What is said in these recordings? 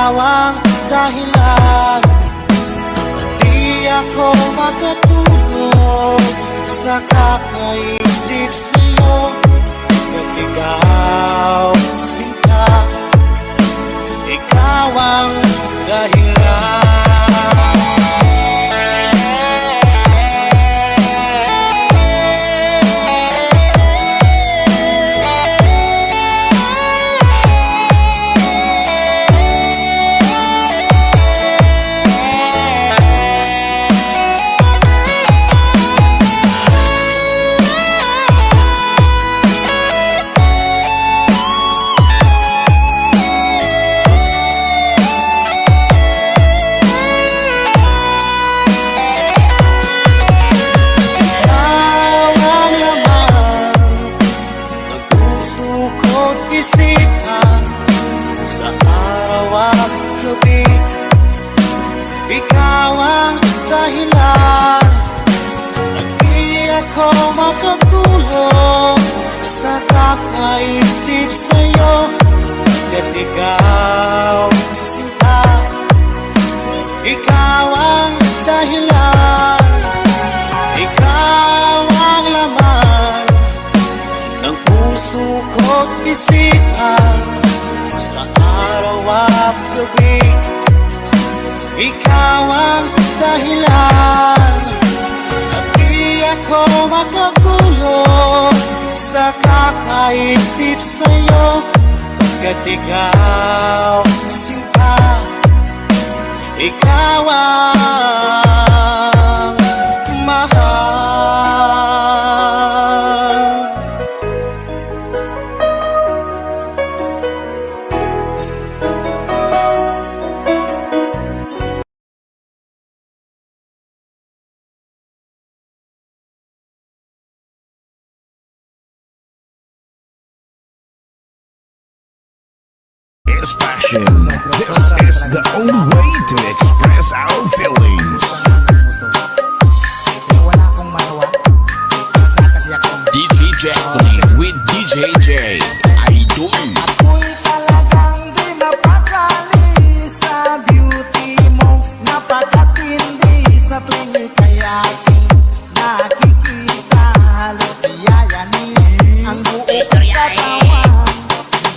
ikaw ang dahilan. Di ako makatulog sa kakaisip sa'yo. At ikaw, sinta, ikaw ang dahilan. Ikaw ang dahilan. At di ako makatulog sa kakaisip sa'yo. At ikaw, sinta, ikaw ang dahilan. Ikaw ang laman ng puso ko't isipan sa araw at gabi. Ikaw ang dahilan. At di ako makatulog sa kakaisip sa'yo. Pagkat ikaw, sinta, ikaw ang mahal. It's passion. This is the only way to express our feelings. DJ Destiny with DJ J. Idol. Ako'y talagang di napakali sa beauty mo. Napakatindi sa tuwing ika'y aking nakikita. Halos biyayanin ang buong katawan.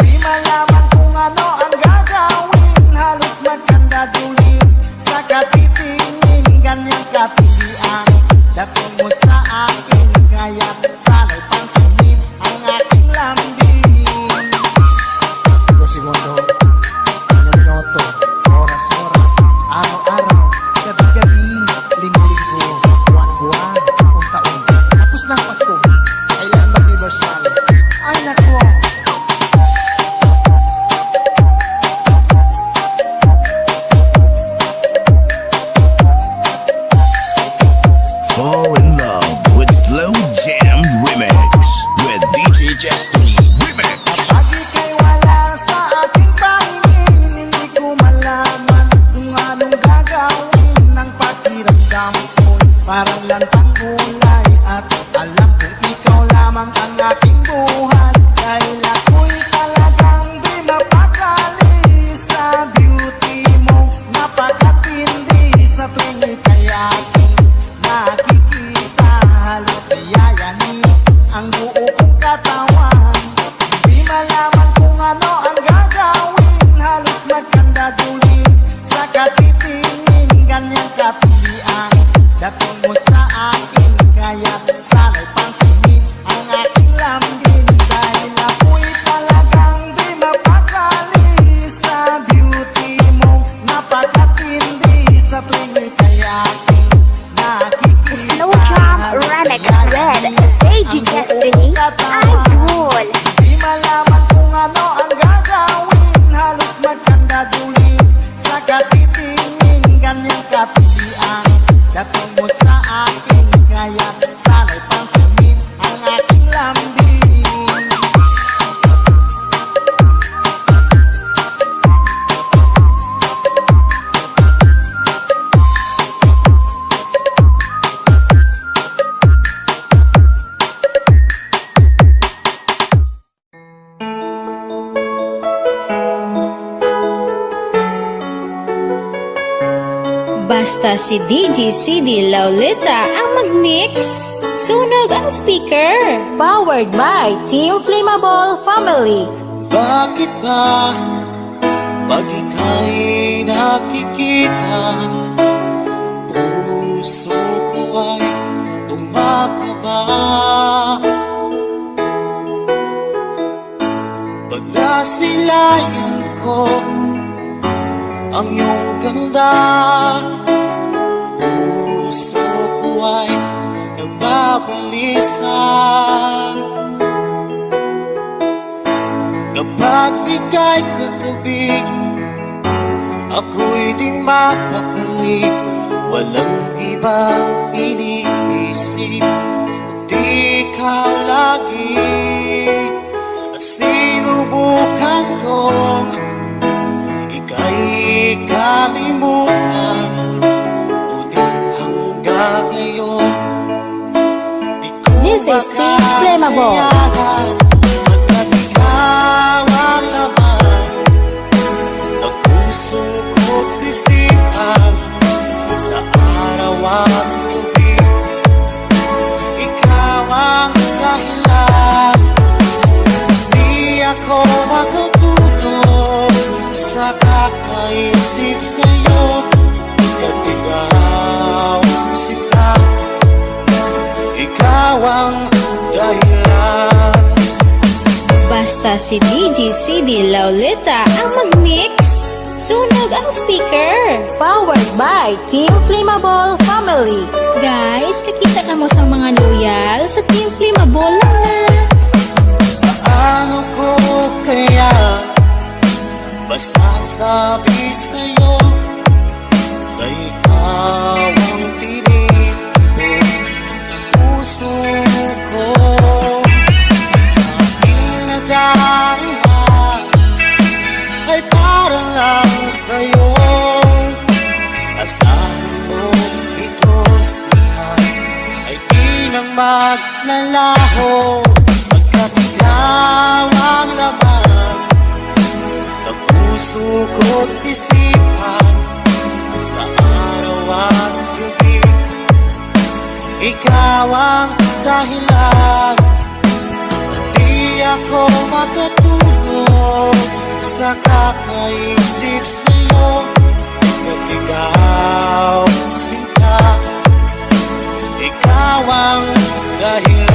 Di malaman kung ano ang gagawin. Halos magkandadulin sa katitingin. Ganyang katilian dating mo sa akin. Kaya't sana'y pansinin ang aking lambing. Segundo, minuto, oras-oras, araw-araw, gabi-gabi, linggo-linggo, buwan-buwan, taon-taon. Tapos na ang Pasko, kailan mag-universal? Ay nako! Fall in love with Slow Jam Remix with DJ Destiny Remix. Kapag ika'y wala sa aking pahingin, hindi ko malaman kung anong gagawin ng pakiramdam ko'y parang lantang kulay. At alam kong ikaw lamang ang aking buhay. Dahil Basta si DJ CD Laulita ang mag-mix. Sunog ang speaker. Powered by Team Flammable Family. Bakit ba pag ika'y nakikita, puso ko ay kumakaba? Pag nasilayan ko ang iyong ganda, puso ko ay nagbabalisa. Kapag ika'y katabi, ako'y di mapakali. Walang ibang iniisip kundi ikaw lagi. At sinubukan kong ika'y kalimutan, ngunit hanggang ngayon di ko This is Team Flammable. makayanan. Pagkat ikaw ang laman ng puso ko't isipan, sa araw at gabi ikaw ang dahilan. Di ako makatulog sa kakaisip sa'yo, at ikaw sila, ikaw ang dahilan. Basta si DJ CD Laulita ang mag-mix. Sunog ang speaker. Powered by Team Flammable Family. Guys, kakita ka mo sa mga loyal sa Team Flammable lang na. Paano ko kaya masasabi sa'yo na ikaw ang tinig ng puso ko? Aking nadarama ay parang lang sa'yo. Asahan mo ito siya ay di na maglalaho, pagkat ikaw ang laman ng puso ko't isipan, sa araw at gabi ikaw ang dahilan. Di ako makatulog sa kakaisip sa'yo, at ikaw sinta, ikaw ang dahilan.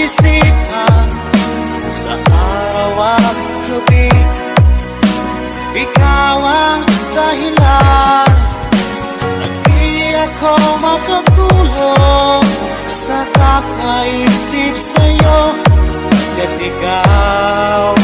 Isipan sa araw at gabi, ikaw ang dahilan. At di ako makatulog sa kakaisip sa'yo, at ikaw